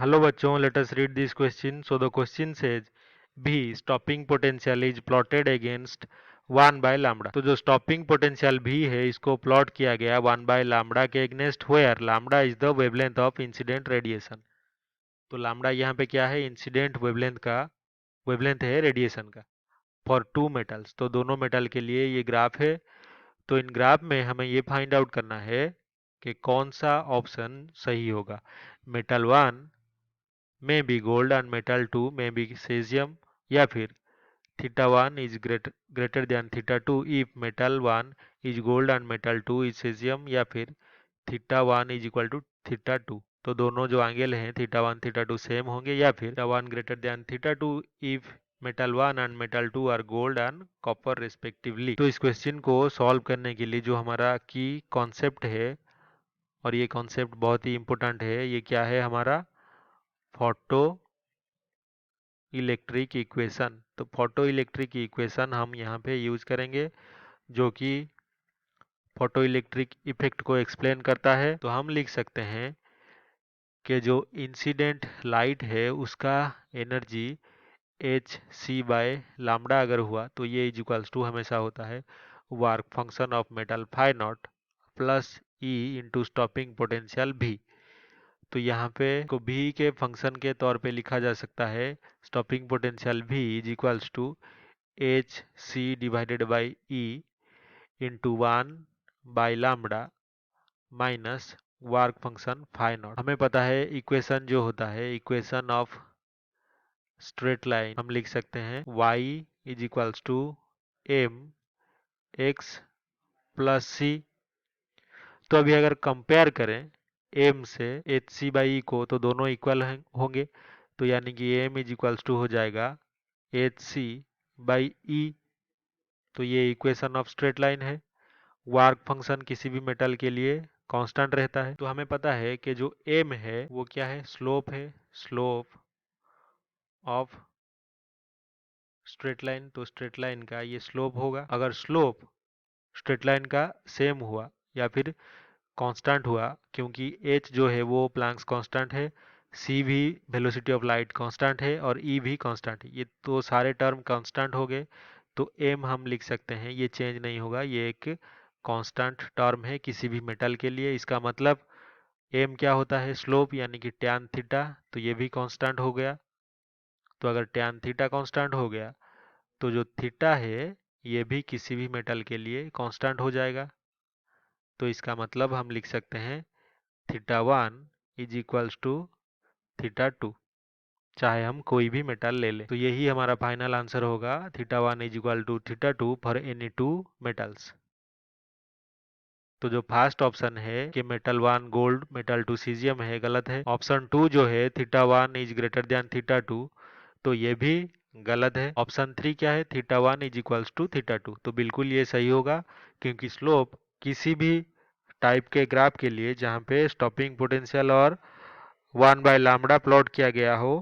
Hello bachon, let us read this question. So the question says V stopping potential is plotted against 1 by lambda. तो जो stopping potential V है इसको plot किया गया 1 by lambda के against where lambda is the wavelength of incident radiation. तो lambda यहाँ पे क्या है, इंसिडेंट वेवलेंथ का वेवलेंथ है रेडिएशन का फॉर टू मेटल्स। तो दोनों मेटल के लिए ये ग्राफ है। तो इन ग्राफ में हमें ये फाइंड आउट करना है कि कौन सा ऑप्शन सही होगा। Metal 1 may be gold and metal 2 may be cesium, या फिर theta 1 is greater than theta 2 if metal 1 is gold and metal 2 is cesium, या फिर theta 1 is equal to theta 2। तो दोनों जो एंगल हैं theta 1 theta 2 सेम होंगे, या फिर theta 1 greater than theta 2 if metal 1 and metal 2 are gold and copper respectively। तो इस क्वेश्चन को सॉल्व करने के लिए जो हमारा की कॉन्सेप्ट है, और ये कॉन्सेप्ट बहुत ही इंपॉर्टेंट है, ये क्या है हमारा फोटो इलेक्ट्रिक इक्वेशन। तो फोटो इलेक्ट्रिक इक्वेशन हम यहाँ पे यूज करेंगे जो कि फोटो इलेक्ट्रिक इफेक्ट को एक्सप्लेन करता है। तो हम लिख सकते हैं कि जो इंसिडेंट लाइट है उसका energy h c by lambda अगर हुआ तो ये इज इक्वल्स टू हमेशा होता है work function of metal phi naught plus e into stopping potential भी। तो यहाँ पे को भी के फंक्शन के तौर पे लिखा जा सकता है स्टॉपिंग पोटेंशियल भी is equals to h c divided by e into 1 by lambda minus work function phi naught. हमें पता है इक्वेशन जो होता है इक्वेशन ऑफ स्ट्रेट लाइन हम लिख सकते हैं y is equals to M X plus C. तो अभी अगर कंपेयर करें m से एच सी बाई को तो दोनों इक्वल होंगे। तो यानी कि m इज इक्वल्स टू हो जाएगा एच सी बाई ई। तो ये इक्वेशन ऑफ स्ट्रेट लाइन है। वर्क फंक्शन किसी भी मेटल के लिए कांस्टेंट रहता है। तो हमें पता है कि जो m है वो क्या है, स्लोप है, स्लोप ऑफ स्ट्रेट लाइन। तो स्ट्रेट लाइन का ये स्लोप होगा। अगर स्लोप स्ट्रेट लाइन का सेम हुआ या फिर कांस्टेंट हुआ, क्योंकि h जो है वो प्लैंक्स कांस्टेंट है, c भी वेलोसिटी ऑफ लाइट कांस्टेंट है और e भी कांस्टेंट है, ये तो सारे टर्म कांस्टेंट हो गए। तो m हम लिख सकते हैं ये चेंज नहीं होगा, ये एक कांस्टेंट टर्म है किसी भी मेटल के लिए। इसका मतलब m क्या होता है, स्लोप यानी कि टैन थीटा, तो ये भी कांस्टेंट हो गया। तो अगर टैन थीटा कांस्टेंट हो गया तो जो थीटा है ये भी किसी भी मेटल के लिए कांस्टेंट हो जाएगा। तो इसका मतलब हम लिख सकते हैं theta 1 is equals to theta 2, चाहे हम कोई भी मेटल ले लें। तो यही हमारा फाइनल आंसर होगा, theta 1 is equal to theta 2 for any two metals. तो जो फर्स्ट ऑप्शन है कि मेटल 1 गोल्ड मेटल 2 सीजियम है, गलत है। ऑप्शन 2 जो है theta 1 is greater than theta 2, तो ये भी गलत है। ऑप्शन 3 क्या है, theta 1 is equals to theta 2, तो बिल्कुल ये सही होगा, क्योंकि स्लोप किसी भी टाइप के ग्राफ के लिए जहाँ पे स्टॉपिंग पोटेंशियल और 1 बाय लैम्बडा प्लॉट किया गया हो,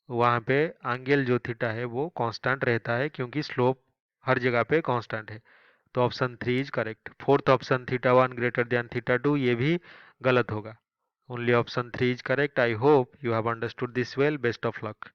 वहाँ पे एंगल जो थीटा है वो कांस्टेंट रहता है, क्योंकि स्लोप हर जगह पे कांस्टेंट है। तो option 3 is correct. Fourth option theta 1 greater than theta 2 ये भी गलत होगा। Only option 3 is correct. I hope you have understood this well. Best of luck.